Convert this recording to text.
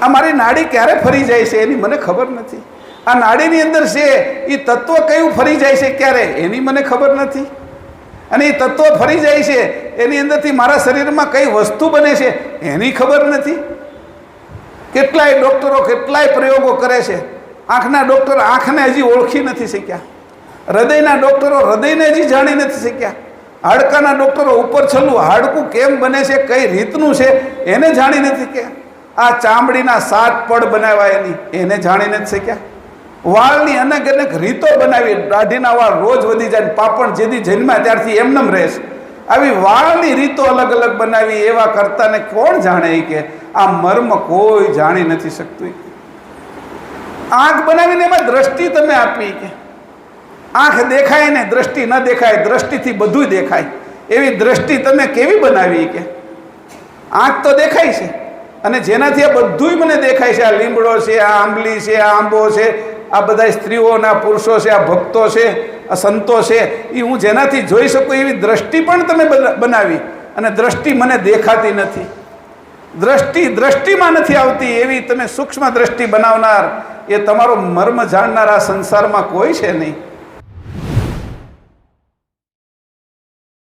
આ મારી નાડી ક્યારે ફરી જાય છે એની મને ખબર નથી. આ નાડીની અંદર છે એ તત્વ કયું ફરી જાય છે ક્યારે એની મને ખબર નથી. અને એ તત્વ ફરી જાય છે એની અંદરથી મારા શરીરમાં કઈ વસ્તુ બને છે એની ખબર નથી. કેટલાય ડૉક્ટરો કેટલાય પ્રયોગો કરે છે. આંખના ડૉક્ટર આંખને હજી ઓળખી નથી શક્યા. હૃદયના ડૉક્ટરો હૃદયને હજી જાણી નથી શક્યા. હાડકાના ડૉક્ટરો ઉપર છેલ્લું હાડકું કેમ બને છે કઈ રીતનું છે એને જાણી નથી શક્યા. આ ચામડીના 7 પડ બનાવ્યા એને જાણી નથી શક્યા. વાળની અનેક અનેક રીતો બનાવી. દાઢીના વાળ રોજ વધી જાય, પાપણ જેથી જન્મ્યા ત્યારથી એમનેમ રહેશે. આવી વાળની રીતો અલગ અલગ બનાવી એવા કરતાને કોણ જાણે કે આ મર્મ કોઈ જાણી નથી શકતું. આંખ બનાવીને એમાં દ્રષ્ટિ તમે આપી કે આંખ દેખાય ને દ્રષ્ટિ ન દેખાય, દ્રષ્ટિથી બધું દેખાય એવી દ્રષ્ટિ તમે કેવી બનાવી કે આંખ તો દેખાય છે અને જેનાથી આ બધું મને દેખાય છે. આ લીમડો છે, આ આંબલી છે, આ આંબો છે, આ બધા સ્ત્રીઓના પુરુષો છે, આ ભક્તો છે, આ સંતો છે, એ હું જેનાથી જોઈ શકું એવી દ્રષ્ટિ પણ તમે બનાવી અને દ્રષ્ટિ મને દેખાતી નથી. દ્રષ્ટિમાં નથી આવતી એવી તમે સૂક્ષ્મ દ્રષ્ટિ બનાવનાર એ તમારો મર્મ જાણનાર આ સંસારમાં કોઈ છે નહીં.